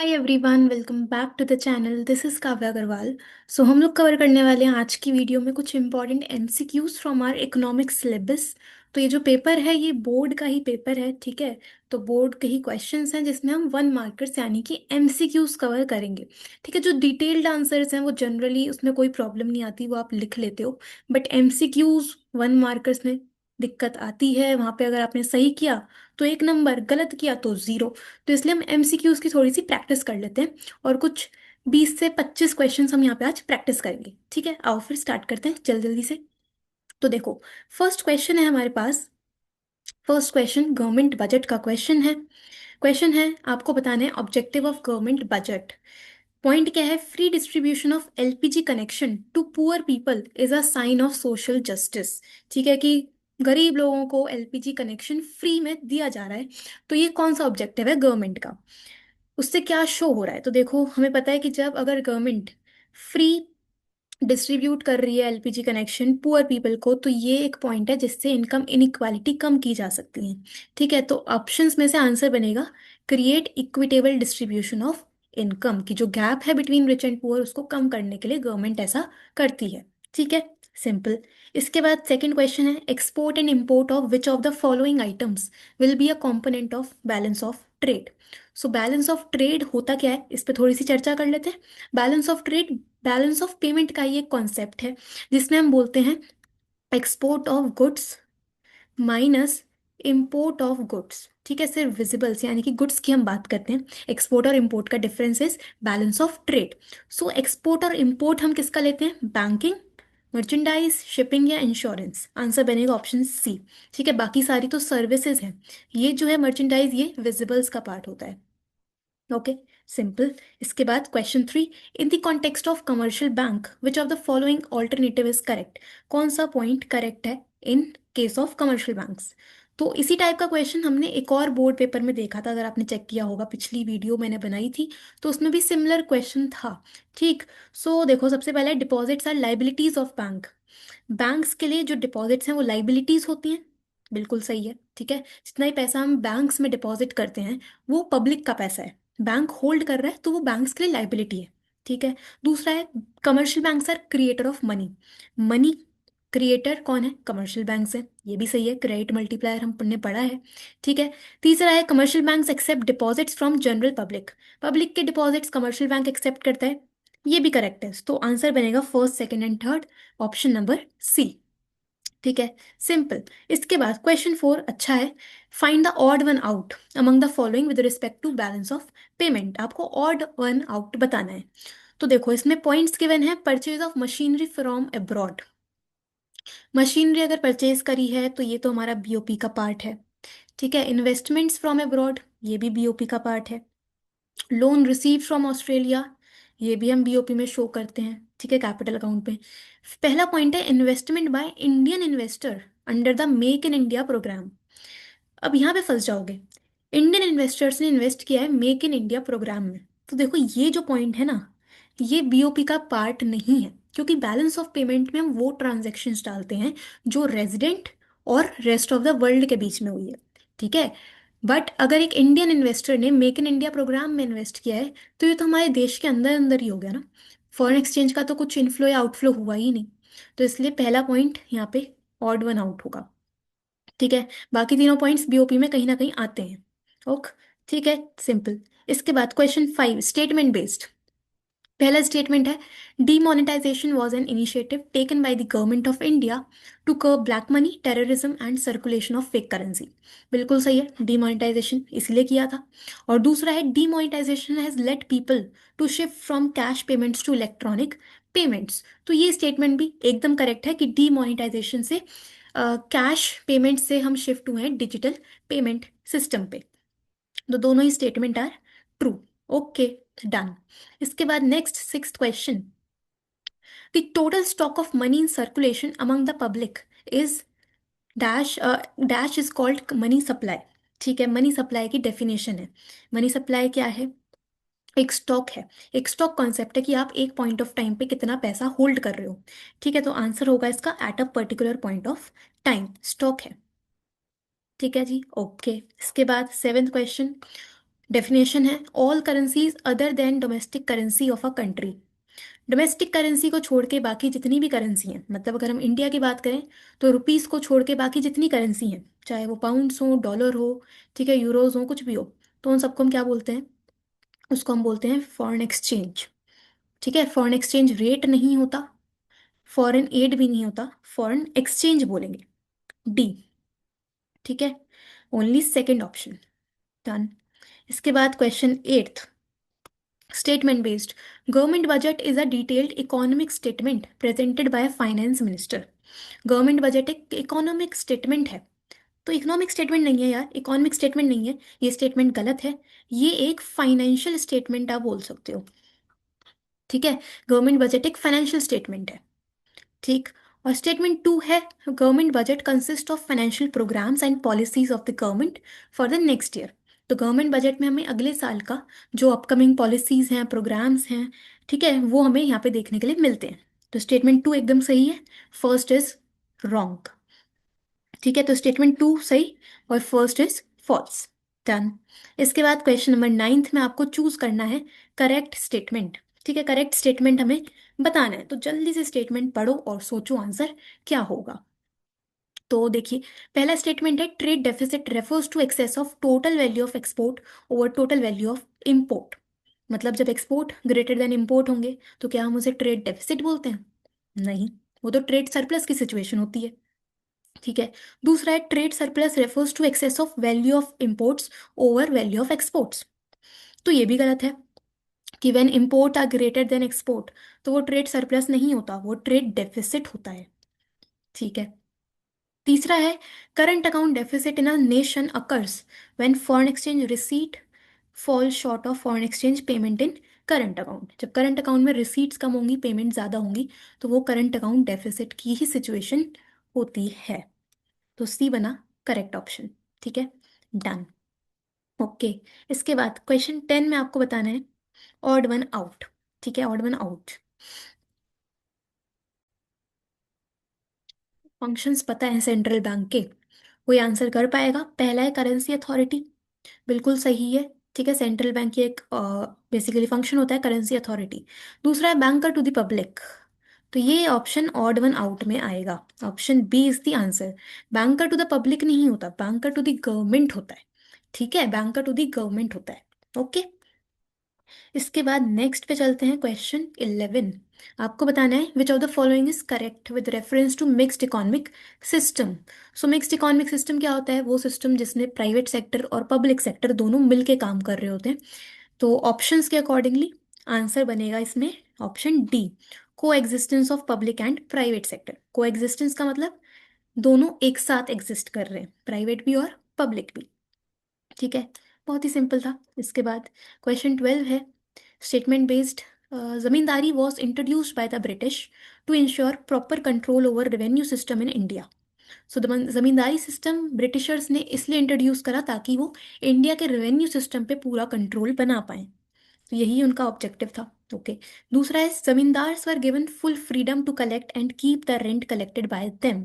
Hi everyone, welcome back to the channel. This is Kavya Agarwal. So हम लोग cover करने वाले हैं आज की वीडियो में कुछ important MCQs from our economics syllabus. तो ये जो पेपर है ये बोर्ड का ही पेपर है, ठीक है। तो बोर्ड के ही क्वेश्चंस हैं जिसमें हम 1 मार्कर्स यानी कि एमसीक्यूज कवर करेंगे, ठीक है। जो डिटेल्ड आंसर्स हैं वो जनरली उसमें कोई प्रॉब्लम नहीं आती, वो आप लिख लेते हो। बट एमसीक्यूज 1 मार्कर्स में दिक्कत आती है। वहाँ पे अगर आपने सही किया तो 1 नंबर, गलत किया तो 0। तो इसलिए हम एमसीक्यूज की थोड़ी सी प्रैक्टिस कर लेते हैं और कुछ 20 से 25 क्वेश्चंस हम यहाँ पे आज प्रैक्टिस करेंगे, ठीक है। आओ फिर स्टार्ट करते हैं जल्दी जल्दी से। तो देखो, फर्स्ट क्वेश्चन है हमारे पास। फर्स्ट क्वेश्चन गवर्नमेंट बजट का क्वेश्चन है आपको बताना है objective of government budget. Point क्या है? Free distribution of LPG connection to poor people is a sign of social justice. ठीक है कि गरीब लोगों को एलपीजी कनेक्शन फ्री में दिया जा रहा है। तो ये कौन सा ऑब्जेक्टिव है गवर्नमेंट का? उससे क्या शो हो रहा है? तो देखो, हमें पता है कि जब अगर गवर्नमेंट फ्री डिस्ट्रीब्यूट कर रही है एलपीजी कनेक्शन पुअर पीपल को, तो ये एक पॉइंट है जिससे इनकम इनइक्वालिटी कम की जा सकती है, ठीक है। तो ऑप्शंस में से आंसर बनेगा create equitable distribution of income, की जो गैप है बिटवीन रिच एंड पुअर उसको कम करने के लिए गवर्नमेंट ऐसा करती है, ठीक है। सिंपल। इसके बाद सेकंड क्वेश्चन है export and import of which of the following items will be a component of balance of trade. So balance of trade होता क्या है, इस पे थोड़ी सी चर्चा कर लेते हैं। Balance of trade balance of payment का ही एक कॉन्सेप्ट है जिसमें हम बोलते हैं export of goods minus import of goods, ठीक है। सिर्फ विजिबल्स यानी कि गुड्स की हम बात करते हैं। एक्सपोर्ट और इंपोर्ट का difference is balance of trade. So export और इंपोर्ट हम किसका लेते हैं? बैंकिंग, मर्चेंडाइज, शिपिंग या इंश्योरेंस। आंसर बनेगा ऑप्शन सी, ठीक है। बाकी सारी तो सर्विसेज हैं। ये जो है मर्चेंडाइज, ये विजिबल्स का पार्ट होता है। Okay, simple. इसके बाद question 3, in the context of commercial bank which of the following alternative is correct. कौन सा पॉइंट करेक्ट है in case of commercial banks? तो इसी टाइप का क्वेश्चन हमने एक और बोर्ड पेपर में देखा था, अगर आपने चेक किया होगा, पिछली वीडियो मैंने बनाई थी तो उसमें भी सिमिलर क्वेश्चन था, ठीक। सो देखो, सबसे पहले deposits are liabilities of bank. Banks के लिए जो डिपॉजिट्स हैं वो लाइबिलिटीज होती हैं, बिल्कुल सही है, ठीक है। जितना ही पैसा हम बैंक्स में डिपॉजिट करते हैं वो पब्लिक का पैसा है, बैंक होल्ड कर रहा है तो वो बैंक्स के लिए लाइबिलिटी है, ठीक है। दूसरा है commercial banks are creator of money. Money creator कौन है? कमर्शियल बैंक्स है, ये भी सही है, क्रेडिट मल्टीप्लायर हमने पढ़ा है, ठीक है। तीसरा है commercial banks accept deposits from general public. Public के डिपॉजिट्स कमर्शियल बैंक एक्सेप्ट करता है, ये भी करेक्ट है। तो आंसर बनेगा first, second and third, option number C, ठीक है। सिंपल। इसके बाद क्वेश्चन 4 अच्छा है। Find the odd one out among the following with respect to balance of payment. आपको ऑड वन आउट बताना है। तो देखो, इसमें पॉइंट्स गिवन है purchase of machinery from abroad. Machinery अगर परचेज करी है तो ये तो हमारा बीओपी का पार्ट है, ठीक है। इन्वेस्टमेंट्स फ्रॉम अब्रॉड, ये भी बीओपी का पार्ट है। लोन रिसीव फ्रॉम ऑस्ट्रेलिया, ये भी हम बीओपी में शो करते हैं, ठीक है, कैपिटल अकाउंट पे। पहला पॉइंट है investment by Indian investor under the make in India program. अब यहाँ पे फंस जाओगे, इंडियन इन्वेस्टर्स ने इन्वेस्ट किया है मेक इन इंडिया प्रोग्राम में। तो देखो, ये जो पॉइंट है ना, ये बीओपी का पार्ट नहीं है, क्योंकि बैलेंस ऑफ पेमेंट में हम वो ट्रांजैक्शंस डालते हैं जो रेजिडेंट और रेस्ट ऑफ द वर्ल्ड के बीच में हुई है, ठीक है। बट अगर एक इंडियन इन्वेस्टर ने मेक इन इंडिया प्रोग्राम में इन्वेस्ट किया है तो ये तो हमारे देश के अंदर अंदर ही हो गया ना। फॉरेन एक्सचेंज का तो कुछ इनफ्लो या आउटफ्लो हुआ ही नहीं। तो इसलिए पहला पॉइंट यहाँ पे ऑड वन आउट होगा, ठीक है। बाकी तीनों पॉइंट्स बीओपी में कहीं ना कहीं आते हैं। ओके, ठीक है, सिंपल। इसके बाद क्वेश्चन 5 स्टेटमेंट बेस्ड। पहला स्टेटमेंट है demonetization was an initiative taken by the government of India to curb black money, terrorism and circulation of fake currency. बिल्कुल सही है, डीमोनेटाइजेशन इसलिए किया था। और दूसरा है demonetisation has led people to shift from cash payments to electronic payments. तो ये स्टेटमेंट भी एकदम करेक्ट है कि डीमोनेटाइजेशन से कैश पेमेंट से हम शिफ्ट हुए हैं डिजिटल पेमेंट सिस्टम पे। तो दोनों ही statement are true. Okay, done. इसके बाद next sixth question, the total stock of money in circulation among the public is dash, dash is called money supply, ठीक है। मनी सप्लाई की डेफिनेशन है, मनी सप्लाई क्या है? एक स्टॉक है, एक स्टॉक कॉन्सेप्ट है कि आप एक पॉइंट ऑफ टाइम पे कितना पैसा होल्ड कर रहे हो, ठीक है। तो आंसर होगा इसका at a particular point of time stock है, ठीक है जी। ओके, इसके बाद सेवेंथ क्वेश्चन, डेफिनेशन है all currencies other than domestic currency of a country. Domestic currency को छोड़ के बाकी जितनी भी करेंसी हैं, मतलब अगर हम इंडिया की बात करें तो रुपीस को छोड़ के बाकी जितनी करेंसी हैं, चाहे वो पाउंड्स हो, डॉलर हो, ठीक है, यूरोज हो, कुछ भी हो, तो उन सबको हम क्या बोलते हैं? उसको हम बोलते हैं फॉरेन एक्सचेंज। ठीक है, फॉरेन एक्सचेंज रेट नहीं होता, फॉरेन एड भी नहीं होता, फॉरेन एक्सचेंज बोलेंगे। डी। ठीक है, ओनली सेकेंड ऑप्शन। डन। इसके बाद question eighth, statement based. Government budget is a detailed economic statement presented by finance minister. Government budget एक इकोनॉमिक स्टेटमेंट है। तो इकोनॉमिक स्टेटमेंट नहीं है यार, इकोनॉमिक स्टेटमेंट नहीं है, ये स्टेटमेंट गलत है। ये एक फाइनेंशियल स्टेटमेंट आप बोल सकते हो। ठीक है, गवर्नमेंट बजट एक फाइनेंशियल स्टेटमेंट है। ठीक। और स्टेटमेंट टू है, government budget consist of financial programmes and policies of the government for the next year. तो गवर्नमेंट बजट में हमें अगले साल का जो अपकमिंग पॉलिसीज हैं, प्रोग्राम्स हैं, ठीक है, वो हमें यहाँ पे देखने के लिए मिलते हैं। तो स्टेटमेंट टू एकदम सही है, फर्स्ट इज रॉन्ग। ठीक है, तो स्टेटमेंट टू सही और फर्स्ट इज फॉल्स। डन। इसके बाद क्वेश्चन नंबर नाइन्थ में आपको चूज करना है करेक्ट स्टेटमेंट। ठीक है, करेक्ट स्टेटमेंट हमें बताना है, तो जल्दी से स्टेटमेंट पढ़ो और सोचो आंसर क्या होगा। तो देखिए, पहला स्टेटमेंट है trade deficit refers to excess of total value of export over total value of import. मतलब जब एक्सपोर्ट ग्रेटर देन इंपोर्ट होंगे तो क्या हम उसे ट्रेड डेफिसिट बोलते हैं? नहीं, वो तो ट्रेड सरप्लस की सिचुएशन होती है। ठीक है। दूसरा है trade surplus refers to excess of value of imports over value of exports. तो ये भी गलत है कि when import are greater than export तो वो ट्रेड सरप्लस नहीं होता, वो ट्रेड डेफिसिट होता है। ठीक है। तीसरा है current account deficit in a nation occurs when foreign exchange receipt fall short of foreign exchange payment in current account. जब करंट अकाउंट में रिसीट्स कम होंगी, पेमेंट ज़्यादा होंगी, तो वो करंट अकाउंट डेफिसिट की ही सिचुएशन होती है। तो सी बना करेक्ट ऑप्शन। ठीक है, डन। ओके। इसके बाद क्वेश्चन 10 में आपको बताना है ऑड वन आउट। ठीक है, ऑड वन आउट। फंक्शंस पता है सेंट्रल बैंक के? कोई आंसर कर पाएगा? पहला है करेंसी अथॉरिटी, बिल्कुल सही है। ठीक है, सेंट्रल बैंक की एक बेसिकली फंक्शन होता है करेंसी अथॉरिटी। दूसरा है बैंकर टू द पब्लिक, तो ये ऑप्शन ऑड वन आउट में आएगा। Option B is the answer. Banker to the public नहीं होता, बैंकर टू द गवर्नमेंट होता है। ठीक है, बैंकर टू द गवर्नमेंट होता है। ओके। इसके बाद नेक्स्ट पे चलते हैं, क्वेश्चन 11। आपको बताना है which of the following is correct with reference to mixed economic system. So mixed economic system क्या होता है? वो सिस्टम जिसमें प्राइवेट सेक्टर और पब्लिक सेक्टर दोनों मिलके काम कर रहे होते हैं। तो ऑप्शंस के अकॉर्डिंगली आंसर बनेगा इसमें ऑप्शन डी, को existence of public and private sector. को एग्जिस्टेंस का मतलब दोनों एक साथ एग्जिस्ट कर रहे हैं, प्राइवेट भी और पब्लिक भी। ठीक है, बहुत ही सिंपल था। इसके बाद क्वेश्चन 12 है statement based. Zamindari was introduced by the British to ensure proper control over revenue system in India. So zamindari system Britishers ने इसलिए इंट्रोड्यूस करा ताकि वो इंडिया के रेवेन्यू सिस्टम पे पूरा कंट्रोल बना पाए। तो यही उनका ऑब्जेक्टिव था। ओके। दूसरा है zamindars were given full freedom to collect and keep the rent collected by them.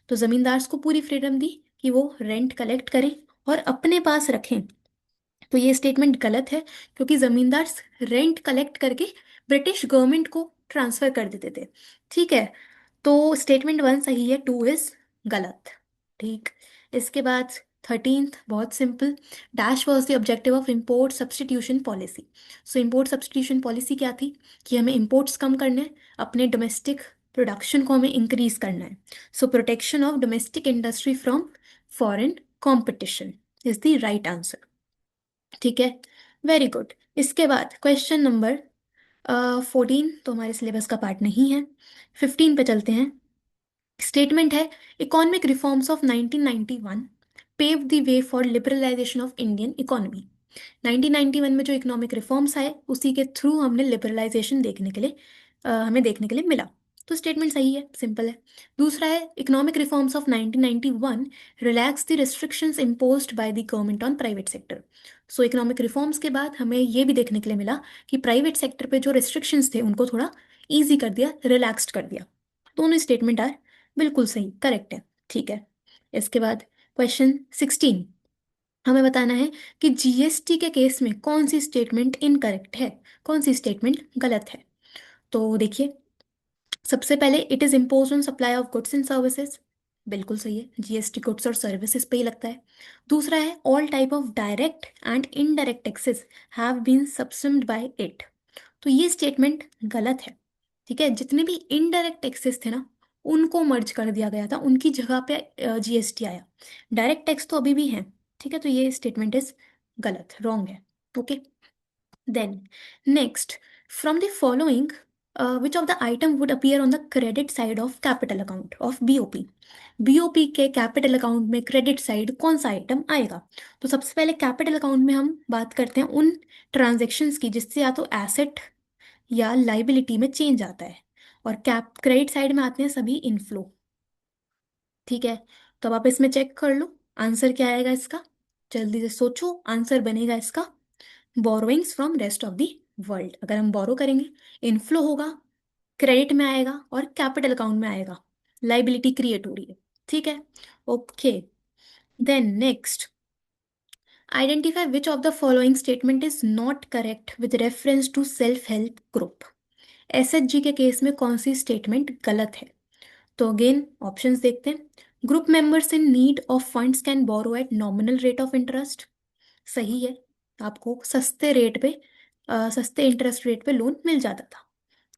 तो जमींदार्स को पूरी फ्रीडम दी कि वो रेंट कलेक्ट करें और अपने पास रखें। तो ये स्टेटमेंट गलत है, क्योंकि जमींदार रेंट कलेक्ट करके ब्रिटिश गवर्नमेंट को ट्रांसफर कर देते थे। ठीक है, तो स्टेटमेंट वन सही है, टू इज गलत। ठीक। इसके बाद 13th बहुत simple, dash was the objective of import substitution policy. So import substitution policy क्या थी? कि हमें इम्पोर्ट्स कम करने हैं, अपने डोमेस्टिक प्रोडक्शन को हमें इंक्रीज करना है। So protection of domestic industry from foreign competition is the right answer. ठीक है, वेरी गुड। इसके बाद क्वेश्चन नंबर 14 तो हमारे सिलेबस का पार्ट नहीं है। 15 पे चलते हैं। स्टेटमेंट है economic reforms of 1991 pave the way for liberalisation of Indian economy. 1991 में जो इकोनॉमिक रिफॉर्म्स आए उसी के थ्रू हमने लिबरलाइजेशन देखने के लिए हमें देखने के लिए मिला। तो स्टेटमेंट सही है, सिंपल है। दूसरा है economic reforms of 1991 relax the restrictions imposed bye the government on private sector. So economic reforms के बाद हमें ये भी देखने के लिए मिला कि प्राइवेट सेक्टर पे जो रिस्ट्रिक्शंस थे उनको थोड़ा ईजी कर दिया, रिलैक्स्ड कर दिया। दोनों स्टेटमेंट आर बिल्कुल सही, करेक्ट है। ठीक है। इसके बाद क्वेश्चन 16। हमें बताना है कि जीएसटी के केस में कौन सी स्टेटमेंट इनकरेक्ट है, कौन सी स्टेटमेंट गलत है। तो देखिए, सबसे पहले it is impose on supply of goods and services, बिल्कुल सही है, जीएसटी गुड्स और सर्विसेज पे ही लगता है। दूसरा है all type of direct and indirect taxes have been subsumed by it, तो ये स्टेटमेंट गलत है। ठीक है, जितने भी इनडायरेक्ट टैक्सेस थे ना, उनको मर्ज कर दिया गया था, उनकी जगह पे जीएसटी आया। डायरेक्ट टैक्स तो अभी भी है। ठीक है, तो ये स्टेटमेंट इज गलत, रॉन्ग है। Okay, then, next, from the following, which of the item would appear on the credit side of capital account of BOP? BOP के कैपिटल अकाउंट में क्रेडिट साइड कौन सा आइटम आएगा? तो सबसे पहले कैपिटल अकाउंट में हम बात करते हैं उन ट्रांजैक्शंस की जिससे या तो एसेट या लाइबिलिटी में चेंज आता है, और कैप क्रेडिट साइड में आते हैं सभी इनफ्लो। ठीक है, तो अब आप इसमें चेक कर लो आंसर क्या आएगा इसका, जल्दी से सोचो, आंसर बनेगा इसका borrowings from rest of the world. अगर हम बोरो करेंगे, इनफ्लो होगा, क्रेडिट में आएगा और कैपिटल अकाउंट में आएगा, लाइबिलिटी क्रिएट हो रही है। ठीक है, okay, then next, identify which of the following statement is not correct with reference to self help group. SHG के केस में कौन सी स्टेटमेंट गलत है? तो अगेन ऑप्शंस देखते हैं। Group members in need of funds can borrow at nominal rate of interest, सही है, आपको सस्ते रेट पे सस्ते इंटरेस्ट रेट पे लोन मिल जाता था,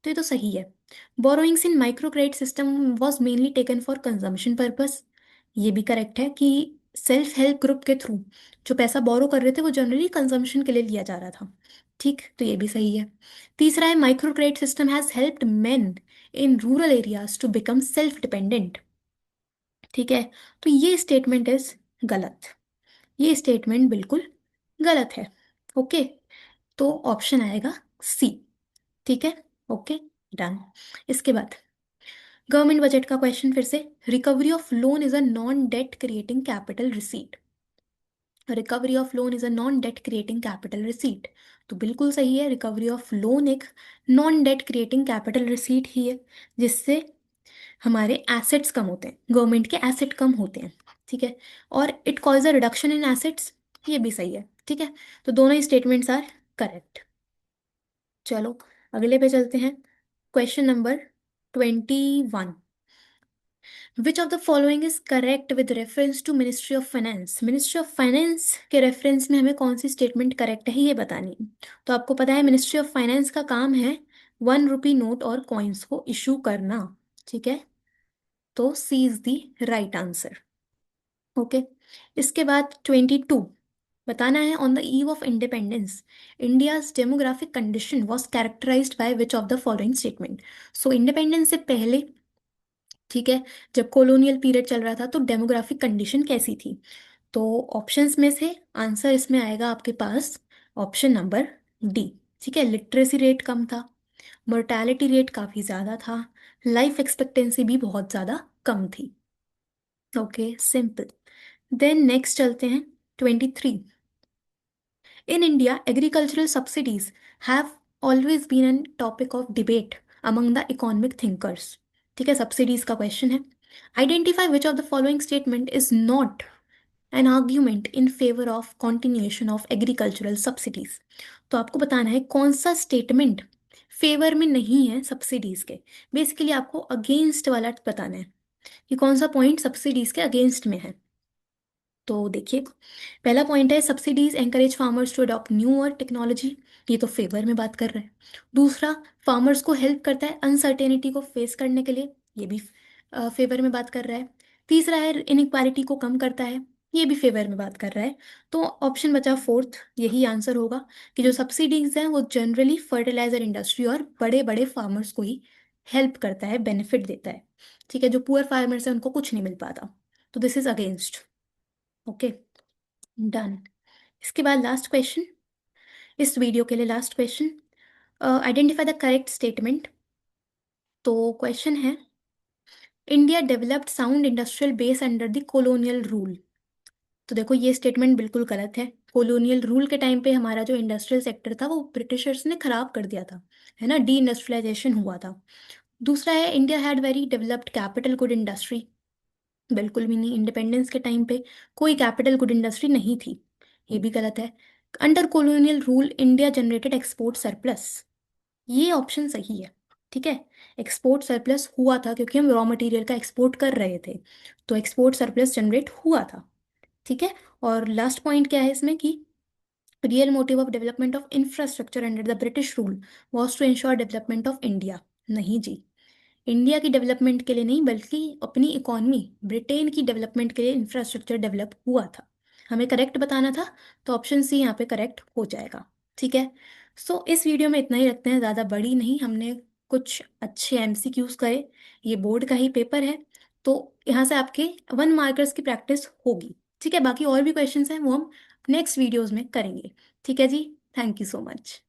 तो ये तो सही है। Borrowings in micro credit system was mainly taken for consumption purpose, ये भी करेक्ट है कि सेल्फ हेल्प ग्रुप के थ्रू जो पैसा बोरो कर रहे थे वो जनरली कंजम्पशन के लिए लिया जा रहा था। ठीक, तो ये भी सही है। तीसरा है micro credit system has helped men in rural areas to become self dependent. ठीक है, तो ये स्टेटमेंट इज गलत, ये स्टेटमेंट बिल्कुल गलत है। ओके, तो ऑप्शन आएगा सी। ठीक है, ओके, डन। इसके बाद गवर्नमेंट बजट का क्वेश्चन फिर से, recovery of loan is a non debt creating capital receipt, recovery of loan is a non debt creating capital receipt, तो बिल्कुल सही है, रिकवरी ऑफ लोन एक non debt creating capital receipt ही है, जिससे हमारे एसेट्स कम होते हैं, गवर्नमेंट के एसेट कम होते हैं। ठीक है, और it cause a reduction in assets, ये भी सही है। ठीक है, तो दोनों ही स्टेटमेंट्स आर करेक्ट। चलो अगले पे चलते हैं, question number 21, which of the following is correct with reference to ministry of finance. Ministry of finance के रेफरेंस में हमें कौन सी स्टेटमेंट करेक्ट है ये बतानी है। तो आपको पता है मिनिस्ट्री ऑफ फाइनेंस का काम है 1 रुपी नोट और कॉइन्स को इशू करना। ठीक है, तो C is the right answer. Okay, इसके बाद 22, बताना है on the eve of independence India's demographic condition was characterized by which of the following statement. So independence से पहले, ठीक है, जब कॉलोनियल पीरियड चल रहा था तो डेमोग्राफिक कंडीशन कैसी थी? तो ऑप्शंस में से आंसर इसमें आएगा आपके पास ऑप्शन नंबर डी। ठीक है, लिटरेसी रेट कम था, मोर्टैलिटी रेट काफ़ी ज़्यादा था, लाइफ एक्सपेक्टेंसी भी बहुत ज़्यादा कम थी। Okay, simple. देन नेक्स्ट चलते हैं 23, in India agricultural subsidies have always been an topic of debate among the economic thinkers. ठीक है, सब्सिडीज का क्वेश्चन है, identify which of the following statement is not an argument in favour of continuation of agricultural subsidies. तो आपको बताना है कौन सा स्टेटमेंट फेवर में नहीं है सब्सिडीज के, बेसिकली आपको अगेंस्ट वाला बताना है कि कौन सा पॉइंट सब्सिडीज के अगेंस्ट में है। तो देखिए, पहला पॉइंट है subsidies encourage farmers to adopt new और टेक्नोलॉजी, ये तो फेवर में बात कर रहा है। दूसरा, फार्मर्स को हेल्प करता है अनसर्टेनिटी को फेस करने के लिए, ये भी फेवर में बात कर रहा है। तीसरा है इनइक्वालिटी को कम करता है, ये भी फेवर में बात कर रहा है। तो ऑप्शन बचा फोर्थ, यही आंसर होगा कि जो सब्सिडीज हैं वो जनरली फर्टिलाइजर इंडस्ट्री और बड़े बड़े फार्मर्स को ही हेल्प करता है, बेनिफिट देता है। ठीक है, जो पुअर फार्मर्स हैं उनको कुछ नहीं मिल पाता, तो this is against. Okay, done. इसके बाद लास्ट क्वेश्चन, इस वीडियो के लिए last question, identify the correct statement. तो क्वेश्चन है, India developed sound industrial base under the colonial rule. तो देखो ये स्टेटमेंट बिल्कुल गलत है, कॉलोनियल रूल के टाइम पे हमारा जो इंडस्ट्रियल सेक्टर था वो ब्रिटिशर्स ने खराब कर दिया था, है ना, डी इंडस्ट्रियलाइजेशन हुआ था। दूसरा है India had very developed capital good industry, बिल्कुल भी नहीं, इंडिपेंडेंस के टाइम पे कोई कैपिटल गुड इंडस्ट्री नहीं थी। ये भी गलत है। Under colonial rule India generated export surplus, ये ऑप्शन सही है। ठीक है, एक्सपोर्ट सरप्लस हुआ था क्योंकि हम रॉ मटेरियल का एक्सपोर्ट कर रहे थे, तो एक्सपोर्ट सरप्लस जनरेट हुआ था। ठीक है। और लास्ट पॉइंट क्या है इसमें कि real motive of development of infrastructure under the British rule was to ensure development of India. नहीं जी, इंडिया की डेवलपमेंट के लिए नहीं, बल्कि अपनी इकॉनमी, ब्रिटेन की डेवलपमेंट के लिए इंफ्रास्ट्रक्चर डेवलप हुआ था। हमें करेक्ट बताना था, तो ऑप्शन सी यहाँ पे करेक्ट हो जाएगा। ठीक है। सो इस वीडियो में इतना ही रखते हैं, ज़्यादा बड़ी नहीं, हमने कुछ अच्छे एमसीक्यूज करे। ये बोर्ड का ही पेपर है, तो यहाँ से आपके 1 मार्कर्स की प्रैक्टिस होगी। ठीक है, बाकी और भी क्वेश्चंस हैं वो हम नेक्स्ट वीडियोज में करेंगे। ठीक है जी, थैंक यू सो मच।